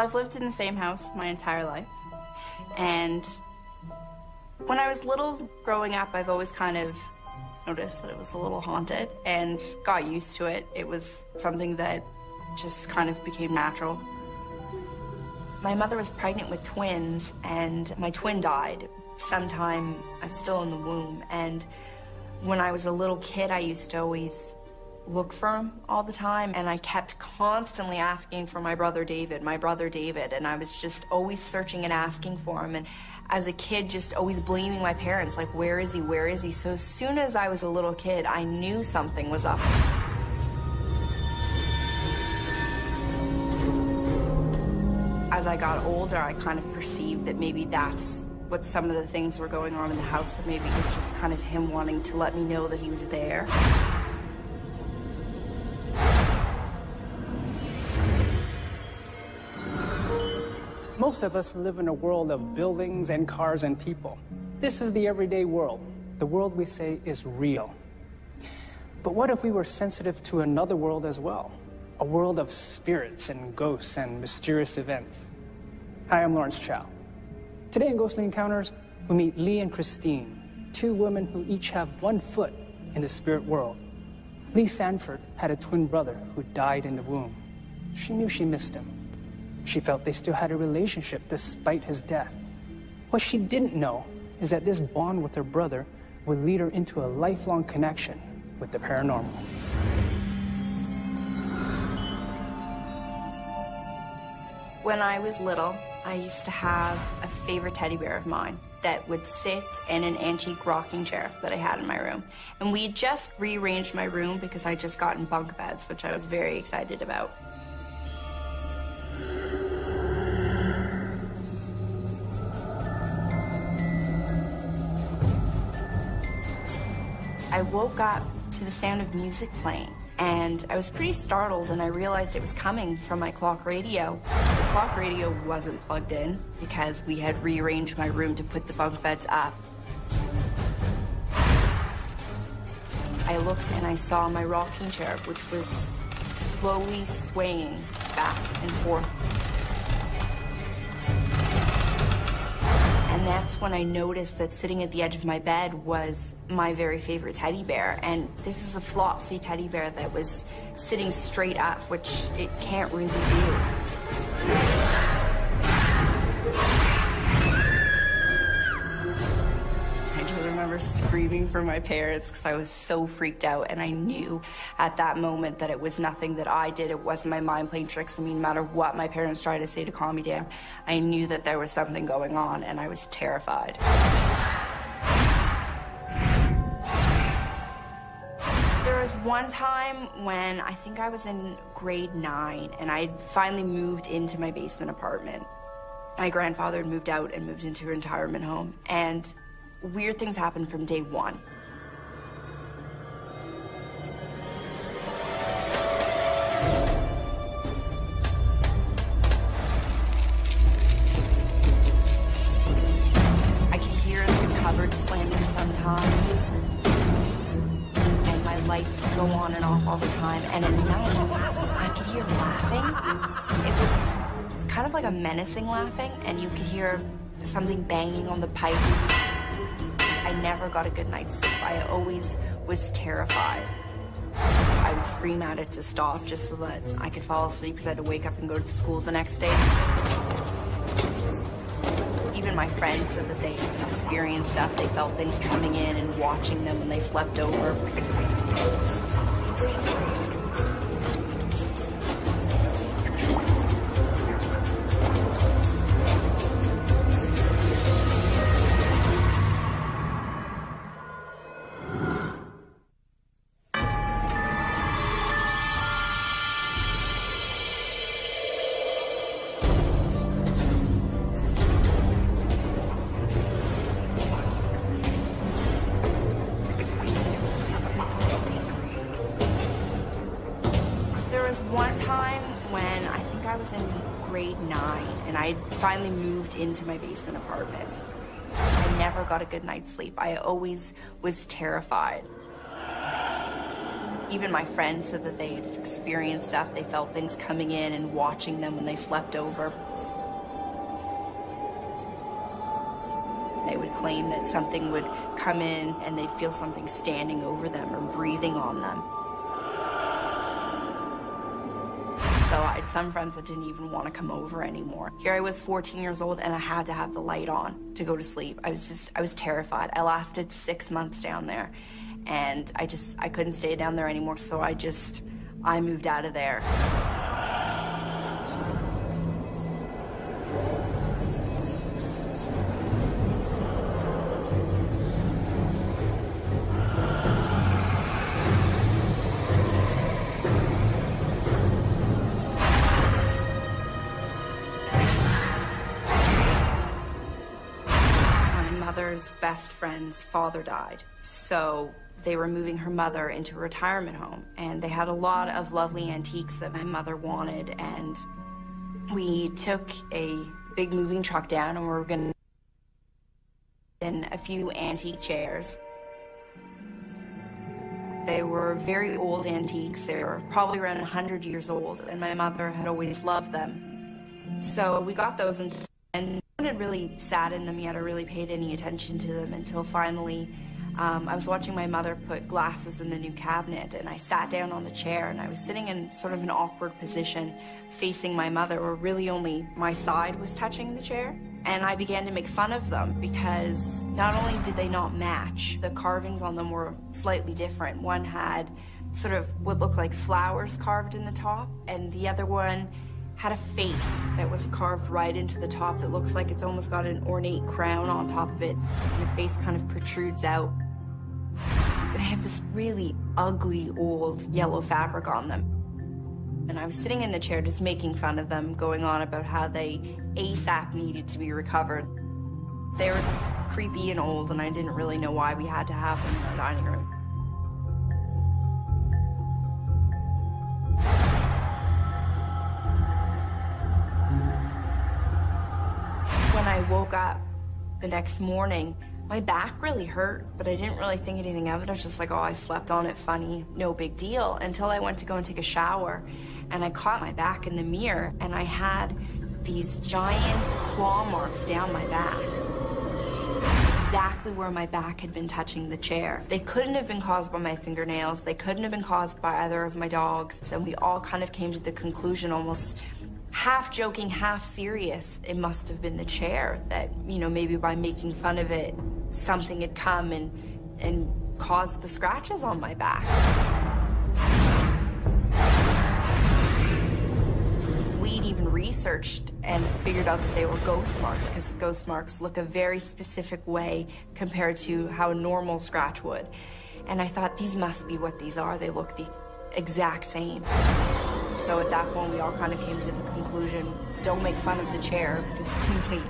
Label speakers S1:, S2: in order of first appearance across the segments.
S1: I've lived in the same house my entire life. And when I was little, growing up, I've always kind of noticed that it was a little haunted and got used to it. It was something that just kind of became natural. My mother was pregnant with twins, and my twin died sometime I was still in the womb. And when I was a little kid, I used to always look for him all the time, and I kept constantly asking for my brother David, and I was just always searching and asking for him. And as a kid, just always blaming my parents, like, where is he, where is he? So as soon as I was a little kid, I knew something was up. As I got older, I kind of perceived that maybe that's what some of the things were going on in the house, that maybe it was just kind of him wanting to let me know that he was there.
S2: Most of us live in a world of buildings and cars and people. This is the everyday world, the world we say is real. But what if we were sensitive to another world as well? A world of spirits and ghosts and mysterious events. Hi, I'm Lawrence Chow. Today in Ghostly Encounters, we meet Lee and Christine, two women who each have one foot in the spirit world. Lee Sanford had a twin brother who died in the womb. She knew she missed him. She felt they still had a relationship despite his death. What she didn't know is that this bond with her brother would lead her into a lifelong connection with the paranormal.
S1: When I was little, I used to have a favorite teddy bear of mine that would sit in an antique rocking chair that I had in my room. And we just rearranged my room because I just gotten bunk beds, which I was very excited about. I woke up to the sound of music playing, and I was pretty startled, and I realized it was coming from my clock radio. The clock radio wasn't plugged in because we had rearranged my room to put the bunk beds up. I looked and I saw my rocking chair, which was slowly swaying back and forth. And that's when I noticed that sitting at the edge of my bed was my very favorite teddy bear. And this is a Flopsy teddy bear that was sitting straight up, which it can't really do. I just remember screaming for my parents because I was so freaked out, and I knew at that moment that it was nothing that I did. It wasn't my mind playing tricks. I mean, no matter what my parents tried to say to calm me down, I knew that there was something going on, and I was terrified. There was one time when I think I was in grade 9, and I had finally moved into my basement apartment. My grandfather had moved out and moved into a retirement home, and weird things happened from day one. I could hear the cupboard slamming sometimes, and my lights would go on and off all the time, and at night, I could hear laughing. It was kind of like a menacing laughing, and you could hear something banging on the pipe. I never got a good night's sleep. I always was terrified. I would scream at it to stop just so that I could fall asleep because I had to wake up and go to school the next day. Even my friends said that they experienced stuff. They felt things coming in and watching them when they slept over. One time when I think I was in grade 9, and I had finally moved into my basement apartment. I never got a good night's sleep. I always was terrified. Even my friends said that they had experienced stuff. They felt things coming in and watching them when they slept over. They would claim that something would come in and they'd feel something standing over them or breathing on them. So I had some friends that didn't even want to come over anymore. Here I was 14 years old and I had to have the light on to go to sleep. I was terrified. I lasted 6 months down there and I couldn't stay down there anymore. So I moved out of there. Mother's best friend's father died, so they were moving her mother into a retirement home, and they had a lot of lovely antiques that my mother wanted, and we took a big moving truck down and we were gonna in a few antique chairs. They were very old antiques. They were probably around 100 years old, and my mother had always loved them. So we got those and had really sat in them yet or really paid any attention to them until finally I was watching my mother put glasses in the new cabinet, and I sat down on the chair and I was sitting in sort of an awkward position facing my mother where really only my side was touching the chair. And I began to make fun of them because not only did they not match, the carvings on them were slightly different. One had sort of what looked like flowers carved in the top, and the other one had a face that was carved right into the top that looks like it's almost got an ornate crown on top of it, and the face kind of protrudes out. They have this really ugly old yellow fabric on them. And I was sitting in the chair just making fun of them, going on about how they ASAP needed to be recovered. They were just creepy and old, and I didn't really know why we had to have them in our dining room. When I woke up the next morning, my back really hurt, but I didn't really think anything of it. I was just like, oh, I slept on it, funny, no big deal, until I went to go and take a shower, and I caught my back in the mirror, and I had these giant claw marks down my back, exactly where my back had been touching the chair. They couldn't have been caused by my fingernails. They couldn't have been caused by either of my dogs. And we all kind of came to the conclusion, almost half joking, half serious, it must have been the chair that, you know, maybe by making fun of it, something had come and caused the scratches on my back. We'd even researched and figured out that they were ghost marks, because ghost marks look a very specific way compared to how a normal scratch would. And I thought, these must be what these are. They look the exact same. So at that point, we all kind of came to the conclusion, don't make fun of the chair, because clearly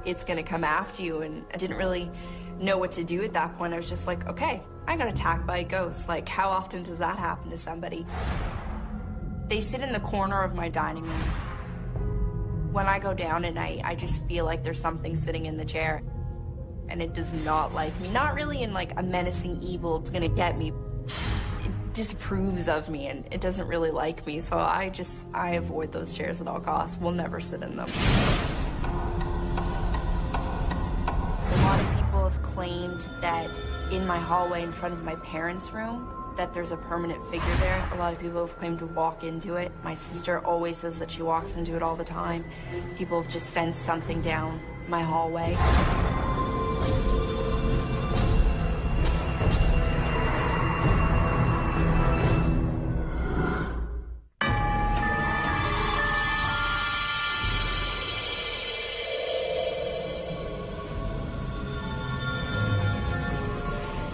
S1: it's gonna come after you. And I didn't really know what to do at that point. I was just like, okay, I got attacked by a ghost. Like, how often does that happen to somebody? They sit in the corner of my dining room. When I go down at night, I just feel like there's something sitting in the chair, and it does not like me. Not really in like a menacing evil, it's gonna get me. Disapproves of me, and it doesn't really like me, so I avoid those chairs at all costs. We'll never sit in them. A lot of people have claimed that in my hallway in front of my parents' room that there's a permanent figure there. A lot of people have claimed to walk into it. My sister always says that she walks into it all the time. People have just sensed something down my hallway.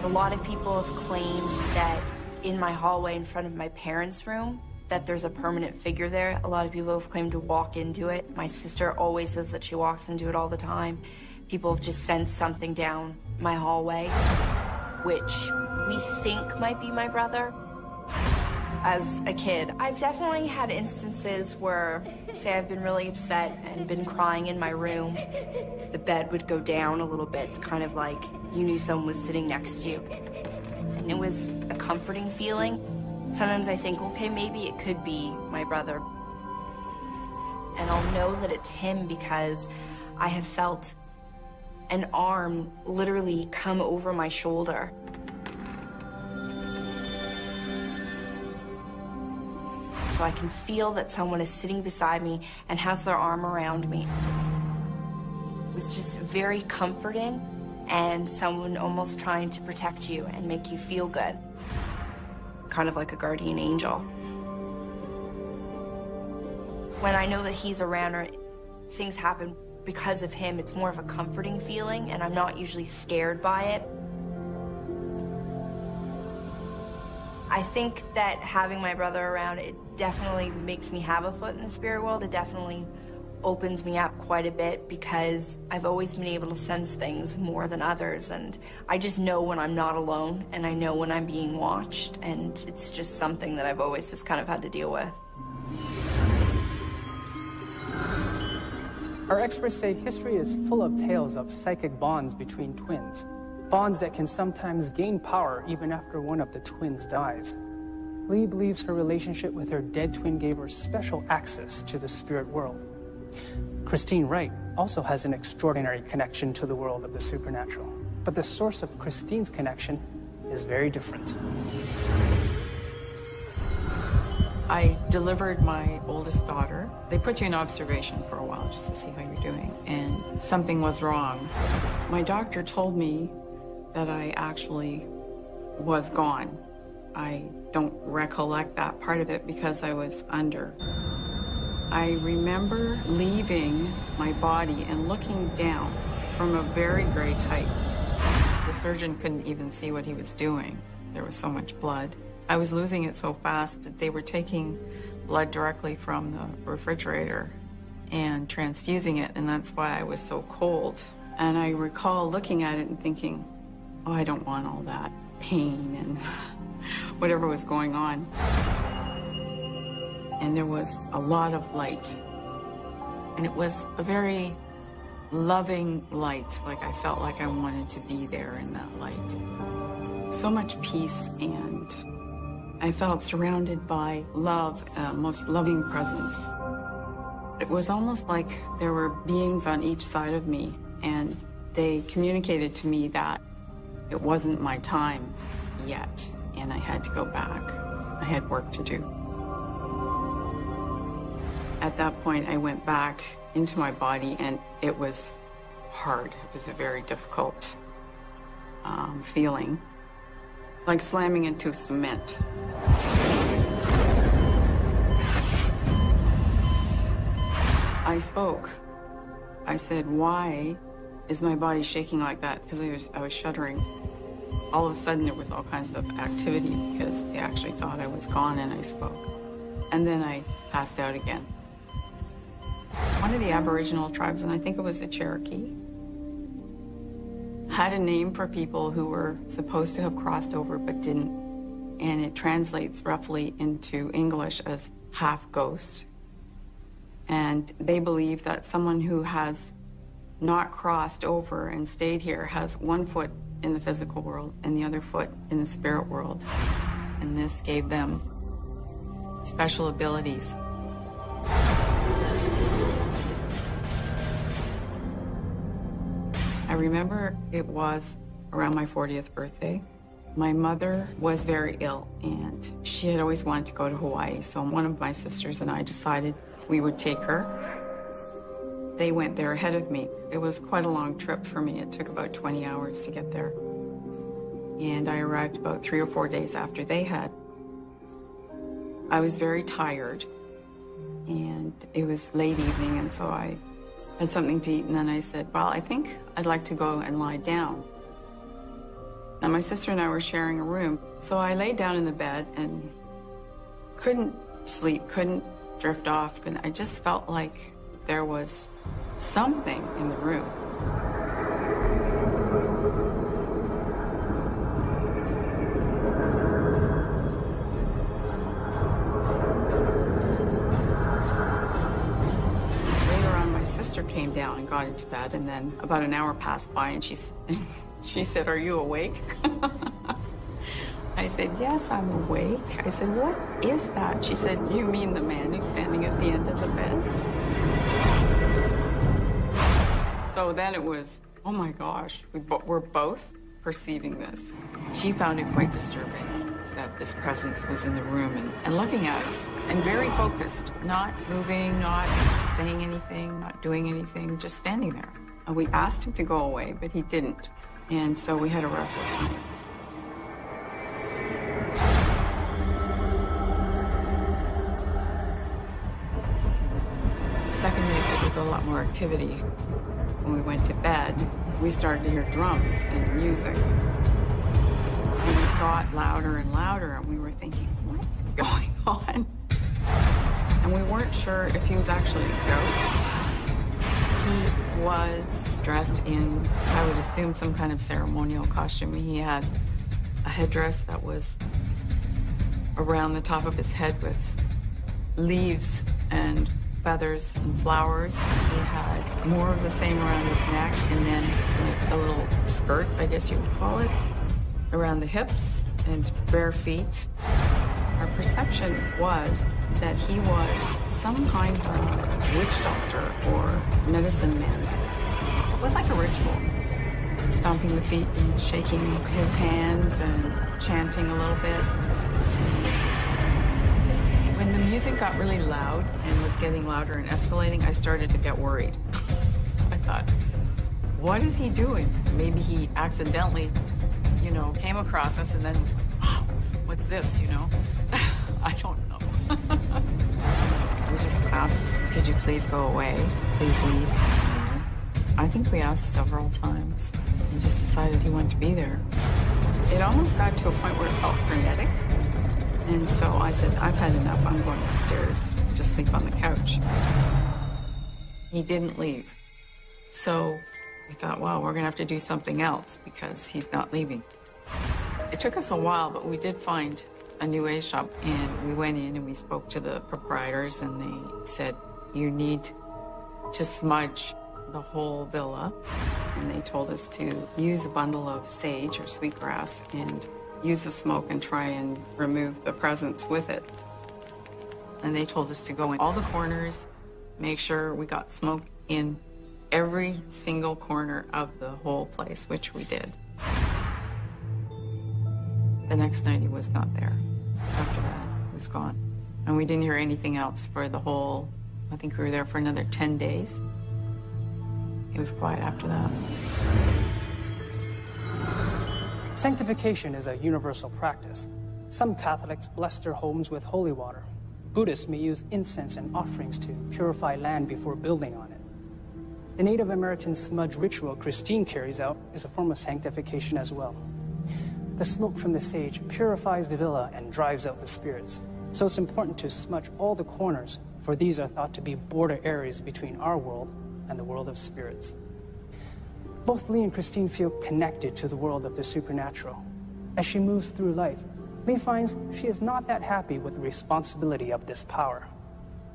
S1: A lot of people have claimed that in my hallway in front of my parents' room that there's a permanent figure there. A lot of people have claimed to walk into it. My sister always says that she walks into it all the time. People have just sensed something down my hallway, which we think might be my brother. As a kid, I've definitely had instances where, say I've been really upset and been crying in my room, the bed would go down a little bit, kind of like you knew someone was sitting next to you. And it was a comforting feeling. Sometimes I think, okay, maybe it could be my brother. And I'll know that it's him because I have felt an arm literally come over my shoulder. So I can feel that someone is sitting beside me and has their arm around me. It was just very comforting, and someone almost trying to protect you and make you feel good. Kind of like a guardian angel. When I know that he's around or things happen because of him, it's more of a comforting feeling, and I'm not usually scared by it. I think that having my brother around, it definitely makes me have a foot in the spirit world. It definitely opens me up quite a bit because I've always been able to sense things more than others, and I just know when I'm not alone, and I know when I'm being watched, and it's just something that I've always just kind of had to deal with.
S2: Our experts say history is full of tales of psychic bonds between twins, bonds that can sometimes gain power even after one of the twins dies. Lee believes her relationship with her dead twin gave her special access to the spirit world. Christine Wright also has an extraordinary connection to the world of the supernatural, but the source of Christine's connection is very different.
S3: I delivered my oldest daughter. They put you in observation for a while just to see how you're doing, and something was wrong. My doctor told me that I actually was gone. I don't recollect that part of it because I was under. I remember leaving my body and looking down from a very great height. The surgeon couldn't even see what he was doing. There was so much blood. I was losing it so fast that they were taking blood directly from the refrigerator and transfusing it, and that's why I was so cold. And I recall looking at it and thinking, oh, I don't want all that pain and whatever was going on. And there was a lot of light. And it was a very loving light, like I felt like I wanted to be there in that light. So much peace, and I felt surrounded by love, most loving presence. It was almost like there were beings on each side of me, and they communicated to me that it wasn't my time yet, and I had to go back. I had work to do. At that point, I went back into my body, and it was hard. It was a very difficult feeling, like slamming into cement. I spoke. I said, why is my body shaking like that? Because I was shuddering. All of a sudden, there was all kinds of activity because they actually thought I was gone, and I spoke. And then I passed out again. One of the Aboriginal tribes, and I think it was the Cherokee, had a name for people who were supposed to have crossed over but didn't. And it translates roughly into English as half ghost. And they believe that someone who has not crossed over and stayed here has one foot in the physical world and the other foot in the spirit world. And this gave them special abilities. I remember it was around my 40th birthday. My mother was very ill, and she had always wanted to go to Hawaii, so one of my sisters and I decided we would take her. They went there ahead of me. It was quite a long trip for me. It took about 20 hours to get there. And I arrived about 3 or 4 days after they had. I was very tired, and it was late evening, and so I had something to eat, and then I said, well, I think I'd like to go and lie down. And my sister and I were sharing a room, so I laid down in the bed and couldn't sleep, couldn't drift off. I just felt like there was something in the room. Came down and got into bed, and then about an hour passed by, and she said, are you awake? I said, yes, I'm awake. I said, what is that? She said, you mean the man who's standing at the end of the bed? So then it was oh my gosh, we're both perceiving this. She found it quite disturbing that this presence was in the room and looking at us and very focused, not moving, not saying anything, not doing anything, just standing there. And we asked him to go away, but he didn't. And so we had a restless night. The second night, there was a lot more activity. When we went to bed, we started to hear drums and music. And it got louder and louder, and we were thinking, what is going on? And we weren't sure if he was actually a ghost. He was dressed in, I would assume, some kind of ceremonial costume. He had a headdress that was around the top of his head with leaves and feathers and flowers. He had more of the same around his neck, and then like a little skirt, I guess you would call it, around the hips and bare feet. Our perception was that he was some kind of witch doctor or medicine man. It was like a ritual. Stomping the feet and shaking his hands and chanting a little bit. When the music got really loud and was getting louder and escalating, I started to get worried. I thought, what is he doing? Maybe he accidentally, came across us and then was like, oh, what's this, I don't know. We just asked, could you please go away? Please leave. I think we asked several times. He just decided he wanted to be there. It almost got to a point where it felt frenetic. And so I said, I've had enough. I'm going upstairs to sleep on the couch. He didn't leave. So we thought, well, we're going to have to do something else because he's not leaving. It took us a while, but we did find a new age shop. And we went in and we spoke to the proprietors, and they said, you need to smudge the whole villa. And they told us to use a bundle of sage or sweetgrass and use the smoke and try and remove the presence with it. And they told us to go in all the corners, make sure we got smoke in every single corner of the whole place, which we did. The next night he was not there. After that, he was gone. And we didn't hear anything else for the whole, I think we were there for another 10 days. It was quiet after that.
S2: Sanctification is a universal practice. Some Catholics bless their homes with holy water. Buddhists may use incense and offerings to purify land before building on it. The Native American smudge ritual Christine carries out is a form of sanctification as well. The smoke from the sage purifies the villa and drives out the spirits. So it's important to smudge all the corners, for these are thought to be border areas between our world and the world of spirits. Both Lee and Christine feel connected to the world of the supernatural. As she moves through life, Lee finds she is not that happy with the responsibility of this power.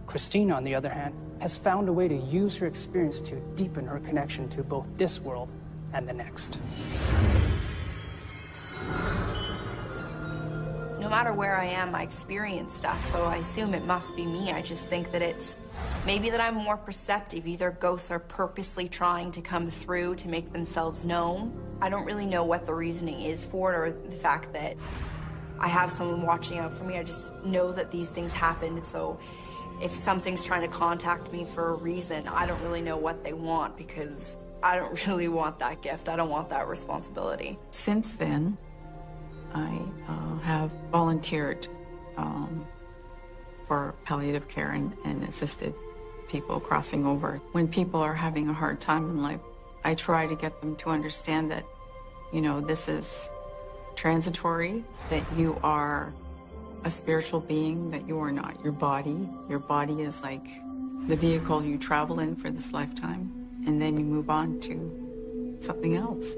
S2: Christine, on the other hand, has found a way to use her experience to deepen her connection to both this world and the next.
S1: No matter where I am, I experience stuff, so I assume it must be me. I just think that it's maybe that I'm more perceptive. Either ghosts are purposely trying to come through to make themselves known. I don't really know what the reasoning is for it, or the fact that I have someone watching out for me. I just know that these things happen, so if something's trying to contact me for a reason, I don't really know what they want, because I don't really want that gift. I don't want that responsibility.
S3: Since then, I have volunteered for palliative care and assisted people crossing over. When people are having a hard time in life, I try to get them to understand that, this is transitory, that you are a spiritual being, that you are not your body. Your body is like the vehicle you travel in for this lifetime, and then you move on to something else.